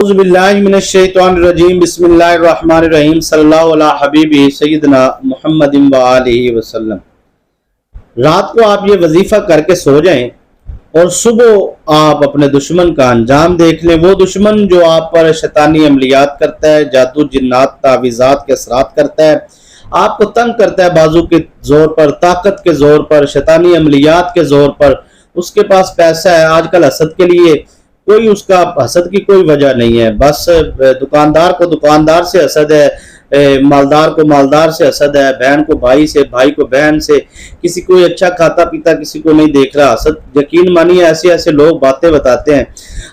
अऊज़ु बिल्लाहि मिनश्शैतानिर्रजीम बिस्मिल्लाहिर्रहमानिर्रहीम सल्लल्लाहु अला हबीबी सय्यदना मुहम्मदिन व आलिहि वसल्लम। रात को आप ये वजीफा करके सो जाएं और सुबह आप अपने दुश्मन का अंजाम देख लें। वो दुश्मन जो आप पर शैतानी अमलियात करता है, जादू जिन्नात तावीज़ात के असरात करता है, आपको तंग करता है बाजू के जोर पर, ताकत के जोर पर, शैतानी अमलियात के जोर पर। उसके पास पैसा है, आजकल हसद के लिए कोई उसका हसद की कोई वजह नहीं है, बस दुकानदार को दुकानदार से हसद है, मालदार को मालदार से हसद है, बहन को भाई से, भाई को बहन से, किसी को अच्छा खाता पीता किसी को नहीं देख रहा हसद। यकीन मानिए ऐसे ऐसे लोग बातें बताते हैं,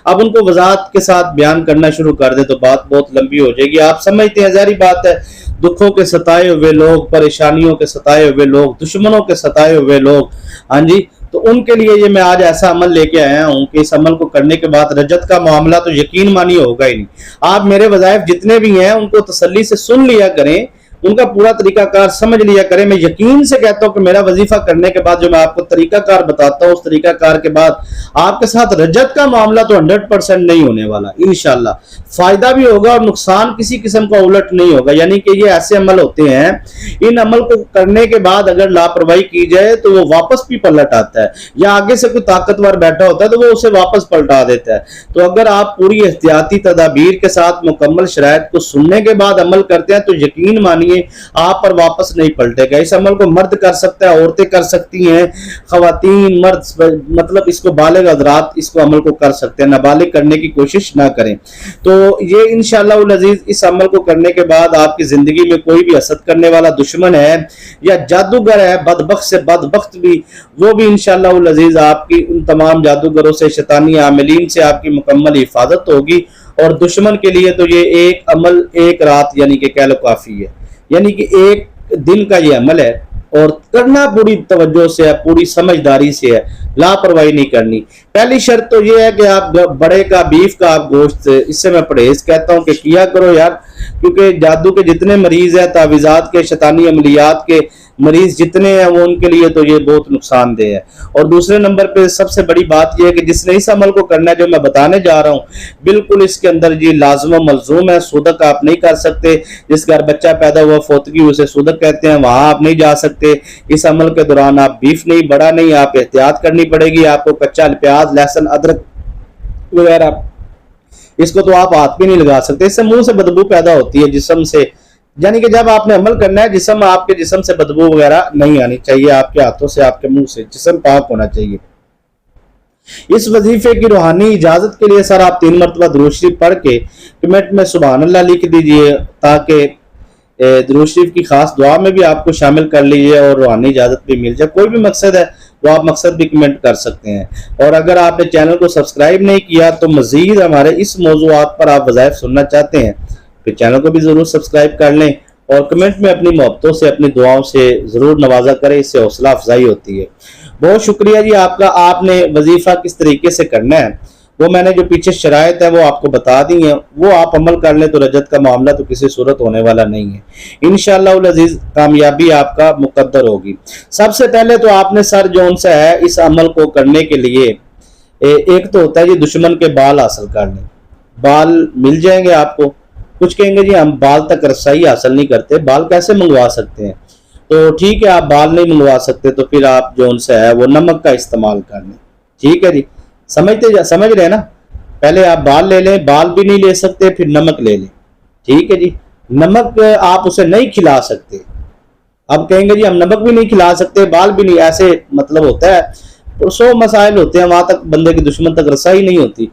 अब उनको वजाहत के साथ बयान करना शुरू कर दे तो बात बहुत लंबी हो जाएगी। आप समझते हैं, ज़ाहिर बात है, दुखों के सताए हुए लोग, परेशानियों के सताए हुए लोग, दुश्मनों के सताए हुए लोग, हाँ जी, तो उनके लिए ये मैं आज ऐसा अमल लेके आया हूँ कि इस अमल को करने के बाद रजत का मामला तो यकीन मानिए होगा ही नहीं। आप मेरे वज़ाइफ जितने भी हैं उनको तसल्ली से सुन लिया करें, उनका पूरा तरीकाकार समझ लिया करें। मैं यकीन से कहता हूँ कि मेरा वजीफा करने के बाद जो मैं आपको तरीकाकार बताता हूँ, उस तरीकाकार के बाद आपके साथ रजत का मामला तो 100% नहीं होने वाला। इंशाल्लाह फायदा भी होगा और नुकसान किसी किस्म का उलट नहीं होगा। यानी कि ये ऐसे अमल होते हैं, इन अमल को करने के बाद अगर लापरवाही की जाए तो वो वापस भी पलट आता है, या आगे से कोई ताकतवर बैठा होता है तो वो उसे वापस पलटा देता है। तो अगर आप पूरी एहतियाती तदाबीर के साथ मुकम्मल शराइत को सुनने के बाद अमल करते हैं तो यकीन मानिए आप पर वापस नहीं पलटेगा। इस अमल को मर्द कर सकता है, औरतें कर सकती हैं, खवातीन मर्द, मतलब इसको बालिग हज़रात इसको अमल को कर सकते हैं, नाबालिग करने की कोशिश ना करें। तो ये इंशाअल्लाह अज़ीज़ इस अमल को करने के बाद आपकी जिंदगी में कोई भी हसद करने वाला दुश्मन है या जादूगर है, बदबख्त से बदबख्त भी, वो भी इंशाअल्लाह अज़ीज़ आपकी उन तमाम जादूगरों से, शैतानी आमिलीन से आपकी मुकम्मल हिफाजत होगी। और दुश्मन के लिए तो ये एक अमल एक रात यानी कि कह लो काफी है, यानी कि एक दिन का ये अमल है और करना पूरी तवज्जो से है, पूरी समझदारी से है, लापरवाही नहीं करनी। पहली शर्त तो ये है कि आप बड़े का, बीफ का आप गोश्त, इससे मैं परहेज कहता हूं कि किया करो यार, क्योंकि जादू के जितने मरीज हैं, तावीज़ात के, शैतानी अमलियात के मरीज जितने हैं, वो उनके लिए तो ये बहुत नुकसानदेह है। और दूसरे नंबर पे सबसे बड़ी बात यह है कि जिसने इस अमल को करना है, जो मैं बताने जा रहा हूँ, बिल्कुल इसके अंदर जी लाज़िम व मलज़ूम है। सूदक आप नहीं कर सकते, जिस घर बच्चा पैदा हुआ फोतगी उसे सूदक कहते हैं, वहां आप नहीं जा सकते। इस अमल के दौरान आप बीफ नहीं, बड़ा नहीं, आप एहतियात करनी पड़ेगी। आपको कच्चा प्याज, लहसुन, अदरक वगैरह इसको तो आप हाथ भी नहीं लगा सकते, इससे मुंह से बदबू पैदा होती है जिस्म से। यानी कि जब आपने अमल करना है, जिस्म आपके जिस्म से बदबू वगैरह नहीं आनी चाहिए, आपके हाथों से, आपके मुंह से, जिस्म पाक होना चाहिए। इस वजीफे की रूहानी इजाजत के लिए सर आप 3 मरतबा दुरूद शरीफ पढ़ के कमेंट में सुभान अल्लाह लिख दीजिए, ताकि दुरूद शरीफ की खास दुआ में भी आपको शामिल कर लीजिए और रूहानी इजाजत भी मिल जाए। कोई भी मकसद है तो आप मकसद भी कमेंट कर सकते हैं। और अगर आपने चैनल को सब्सक्राइब नहीं किया तो मजीद हमारे इस मौज़ूआत पर आप वज़ाइफ सुनना चाहते हैं तो चैनल को भी ज़रूर सब्सक्राइब कर लें और कमेंट में अपनी मोहब्बतों से, अपनी दुआओं से ज़रूर नवाजा करें, इससे हौसला अफजाई होती है। बहुत शुक्रिया जी आपका। आपने वजीफा किस तरीके से करना है वो मैंने जो पीछे शराइत है वो आपको बता दी है, वो आप अमल कर लें तो रजत का मामला तो किसी सूरत होने वाला नहीं है। इंशाअल्लाह अज़ीज़ कामयाबी आपका मुकद्दर होगी। सबसे पहले तो आपने सर जो सा है इस अमल को करने के लिए एक तो होता है जी दुश्मन के बाल हासिल करने। बाल मिल जाएंगे आपको। कुछ कहेंगे जी हम बाल तक रसाई हासिल नहीं करते, बाल कैसे मंगवा सकते हैं? तो ठीक है, आप बाल नहीं मंगवा सकते तो फिर आप जो सा है वो नमक का इस्तेमाल कर लें। ठीक है जी, समझ रहे हैं ना? पहले आप बाल ले लें, बाल भी नहीं ले सकते, फिर नमक ले लें। ठीक है जी, नमक आप उसे नहीं खिला सकते। अब कहेंगे जी हम नमक भी नहीं खिला सकते, बाल भी नहीं, ऐसे मतलब होता है तो 100 मसाइल होते हैं, वहां तक बंदे के दुश्मन तक रसाई नहीं होती।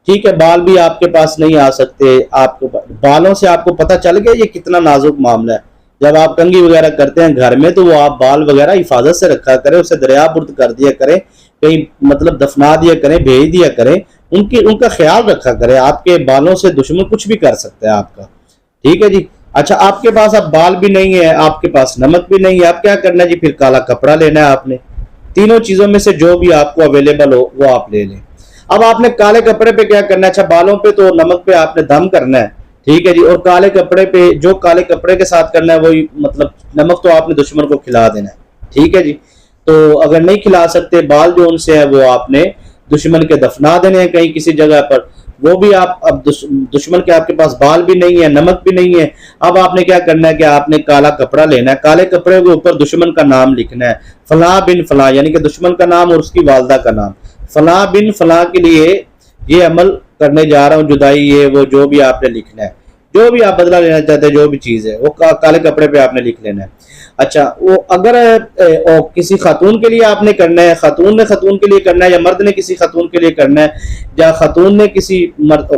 ठीक है, बाल भी आपके पास नहीं आ सकते। आपको बालों से आपको पता चल गया ये कितना नाजुक मामला है। जब आप कंघी वगैरह करते हैं घर में तो वो आप बाल वगैरह हिफाजत से रखा करें, उसे दरिया बुर्द कर दिया करें, कहीं मतलब दफना दिया करें, भेज दिया करें, उनका ख्याल रखा करें। आपके बालों से दुश्मन कुछ भी कर सकता है आपका। ठीक है जी। अच्छा, आपके पास अब बाल भी नहीं है, आपके पास नमक भी नहीं है, आप क्या करना है जी? फिर काला कपड़ा लेना है आपने। तीनों चीजों में से जो भी आपको अवेलेबल हो वो आप ले लें। अब आपने काले कपड़े पे क्या करना है? अच्छा, बालों पे तो नमक पे आपने दम करना है। ठीक है जी। और काले कपड़े पे, जो काले कपड़े के साथ करना है वही, मतलब नमक तो आपने दुश्मन को खिला देना है। ठीक है जी। तो अगर नहीं खिला सकते, बाल जो उनसे है वो आपने दुश्मन के दफना देने हैं कहीं किसी जगह पर, وہ بھی آپ اب دشمن کے آپ کے پاس بال بھی نہیں ہے، نمک بھی نہیں ہے، اب آپ نے کیا کرنا ہے کہ آپ نے کالا کپڑا لینا ہے، کالے کپڑے کے اوپر دشمن کا نام لکھنا ہے، فلاں بن فلاں، یعنی کہ دشمن کا نام اور اس کی والدہ کا نام، فلاں بن فلاں کے لیے یہ عمل کرنے جا رہا ہوں، جدائی یہ وہ جو بھی آپ نے لکھنا ہے، جو بھی آپ بدلہ لینا چاہتے ہیں جو بھی چیز ہے وہ کالے کپڑے پہ آپ نے لکھ لینا ہے۔ اچھا، وہ اگر کسی خاتون کے لیے آپ نے کرنا ہے، خاتون نے خاتون کے لیے کرنا ہے، یا مرد نے کسی خاتون کے لیے کرنا ہے، یا خاتون نے کسی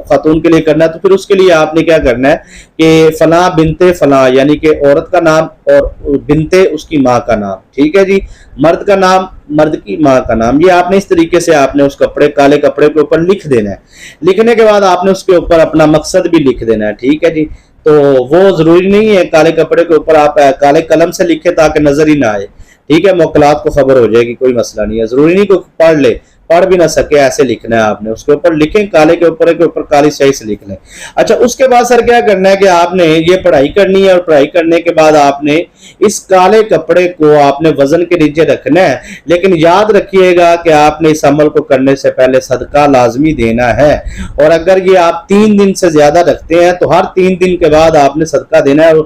خاتون کے لیے کرنا ہے، تو پھر اس کے لیے آپ نے کیا کرنا ہے کہ فلاں بنتے فلاں، یعنی کہ عورت کا نام اور بنتے اس کی ماں کا نام، ٹھیک ہے جی، مرد کا نام مرد کی ماں کا نام، یہ آپ نے اس طریقے سے آپ نے اس کپڑے کالے کپڑے کے اوپر لکھ دینا ہے۔ لکھنے کے بعد آپ نے اس کے اوپر اپنا مقصد بھی لکھ دینا ہے، ٹھیک ہے جی۔ تو وہ ضروری نہیں ہے کالے کپڑے کے اوپر آپ کالے قلم سے لکھیں تاکہ نظر ہی نہ آئے، ٹھیک ہے، موکلات کو خبر ہو جائے گی، کوئی مسئلہ نہیں ہے، ضروری نہیں کوئی پڑھ لے، پڑھ بھی نہ سکے، ایسے لکھنا ہے آپ نے، اس کے اوپر لکھیں، کالے کے اوپر کالی سیاہی سے لکھ لیں۔ اچھا، اس کے بعد سر کیا کرنا ہے کہ آپ نے یہ پڑھائی کرنی ہے، اور پڑھائی کرنے کے بعد آپ نے اس کالے کپڑے کو آپ نے وزن کے نیچے رکھنا ہے، لیکن یاد رکھیے گا کہ آپ نے اس عمل کو کرنے سے پہلے صدقہ لازمی دینا ہے، اور اگر یہ آپ 3 دن سے زیادہ رکھتے ہیں تو ہر 3 دن کے بعد آپ نے صدقہ دینا ہے، اور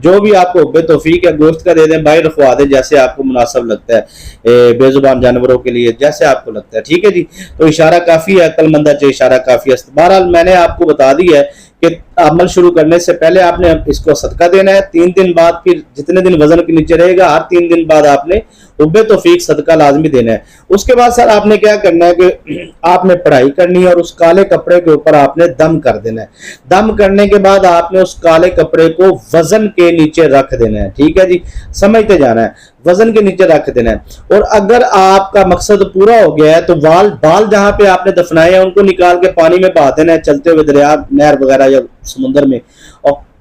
جو بھی آپ کو حب توفیق ہے گوشت کا دے دیں، باہر رکھوا دیں، جیسے آپ کو مناسب لگتا ہے، بے زبان جانوروں کے لیے جیسے آپ کو لگتا ہے، ٹھیک ہے جی۔ تو اشارہ کافی ہے، عقل مندہ چاہے اشارہ کافی ہے۔ بہرحال میں نے آپ کو بتا دی ہے کہ عمل شروع کرنے سے پہلے آپ نے اس کو صدقہ دینا ہے، 3 دن بعد پھر جتنے دن وزن کے نیچے رہے گا ہر 3 دن بعد آپ نے حب توفیق صدقہ لازمی دینا ہے۔ اس کے بعد سر آپ نے کیا کرنا ہے کہ آپ نے پڑھائی کرنی ہے، اور اس کالے کپڑے کے اوپر آپ نے دم کر دینا ہے۔ دم کرنے کے بعد آپ نے اس کالے کپڑے کو وزن کے نیچے رکھ دینا ہے، ٹھیک ہے جی، سمجھتے جانا ہے، وزن کے نیچے رکھ دینا ہے۔ اور اگر آپ کا مقصد پورا ہو گیا ہے تو بال جہاں پہ آپ نے دفنائے ہیں ان کو نکال کے پانی میں بہا دینا ہے، چلتے ہوئے دریا، نہر وغیرہ یا سمندر میں۔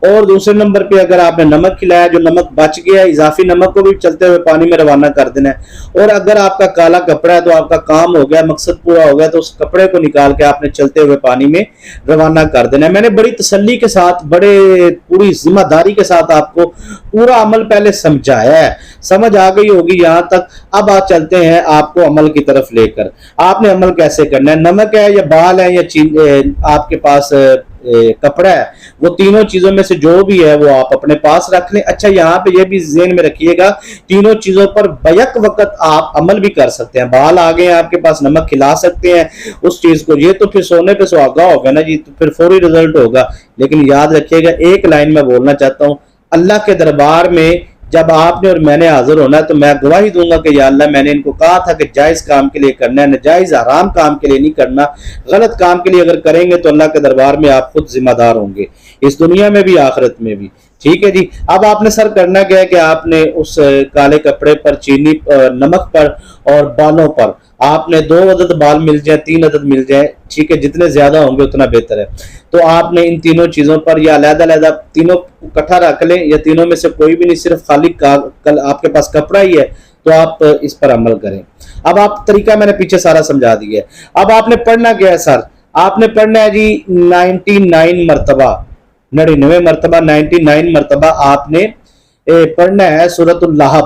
اور دوسرے نمبر پہ اگر آپ نے نمک کھلایا، جو نمک بچ گیا ہے اضافی نمک کو بھی چلتے ہوئے پانی میں روانہ کر دینا ہے۔ اور اگر آپ کا کالا کپڑا ہے تو آپ کا کام ہو گیا، مقصد پورا ہو گیا، تو اس کپڑے کو نکال کے آپ نے چلتے ہوئے پانی میں روانہ کر دینا ہے۔ میں نے بڑی تسلی کے ساتھ، پوری ذمہ داری کے ساتھ آپ کو پورا عمل پہلے سمجھایا ہے، سمجھ آ گئی ہوگی یہاں تک۔ اب آپ چلتے ہیں آپ کو عمل کی طرف لے کر، آپ نے عمل کیسے کرنا ہے، نمک ہے یا بال ہے یا آپ کے پاس کپڑا ہے، وہ تینوں چیزوں میں سے جو بھی ہے وہ آپ اپنے پاس رکھ لیں۔ اچھا، یہاں پہ یہ بھی ذہن میں رکھیے گا، تینوں چیزوں پر بیک وقت آپ عمل بھی کر سکتے ہیں، بال آگے ہیں آپ کے پاس، نمک کھلا سکتے ہیں اس چیز کو، یہ تو پھر سونے پہ سہاگا ہوگا نا جی، تو پھر فوری رزلٹ ہوگا۔ لیکن یاد رکھیے گا، ایک لائن میں بولنا چاہتا ہوں، اللہ کے دربار میں جب آپ نے اور میں نے حاضر ہونا ہے تو میں گواہی دوں گا کہ یا اللہ، میں نے ان کو کہا تھا کہ جائز کام کے لیے کرنا ہے، ناجائز حرام کام کے لیے نہیں کرنا، غلط کام کے لیے اگر کریں گے تو اللہ کے دربار میں آپ خود ذمہ دار ہوں گے، اس دنیا میں بھی آخرت میں بھی، ٹھیک ہے جی۔ اب آپ نے سر کرنا کیا ہے کہ آپ نے اس کالے کپڑے پر چینی، نمک پر اور بالوں پر آپ نے 2 عدد بال مل جائیں، 3 عدد مل جائیں، ٹھیک ہے، جتنے زیادہ ہوں گے اتنا بہتر ہے۔ تو آپ نے ان تینوں چیزوں پر یا علیحدہ علیحدہ تینوں اکٹھا رکھ لیں، یا تینوں میں سے کوئی بھی نہیں، صرف خالی آپ کے پاس کپڑا ہی ہے تو آپ اس پر عمل کریں۔ اب آپ طریقہ میں نے پیچھے سارا سمجھا دیا ہے۔ اب آپ نے پڑھنا کیا ہے سر، آپ نے پڑھنا ہے جی 99 مرتبہ، 99 مرتبہ، 99 مرتبہ آپ نے پڑھنا ہے سورۃ اللہب،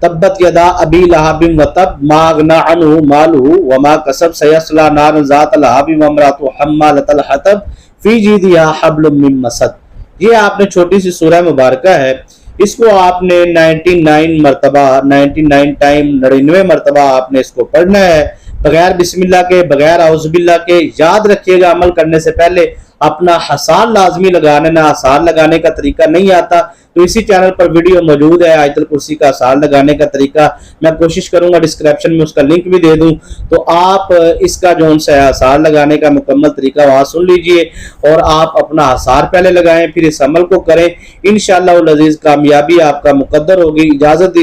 تبت یدا ابی لہب وتب ما اغنی عنہ مالہ وما کسب سیصلی نارا ذات لہب وامرأتہ حمالۃ الحطب فی جیدہا حبل من مسد۔ یہ آپ نے چھوٹی سی سورہ مبارکہ ہے، اس کو آپ نے 99 مرتبہ، 99 ٹائم 99 مرتبہ آپ نے اس کو پڑھنا ہے، بغیر بسم اللہ کے، بغیر اعوذ باللہ کے۔ یاد رکھیے گا، عمل کرنے سے پہلے اپنا حصال لازمی لگانا، نہ حصال لگانے کا طریقہ نہیں آتا تو اسی چینل پر ویڈیو موجود ہے، آیت الکرسی کا حصال لگانے کا طریقہ، میں کوشش کروں گا ڈسکرپشن میں اس کا لنک بھی دے دوں، تو آپ اس کا جو ہے حصال لگانے کا مکمل طریقہ وہاں سن لیجئے، اور آپ اپنا حصار پہلے لگائیں، پھر اس عمل کو کریں، انشاءاللہ العزیز کامیابی آپ کا مقدر ہوگی۔ اجازت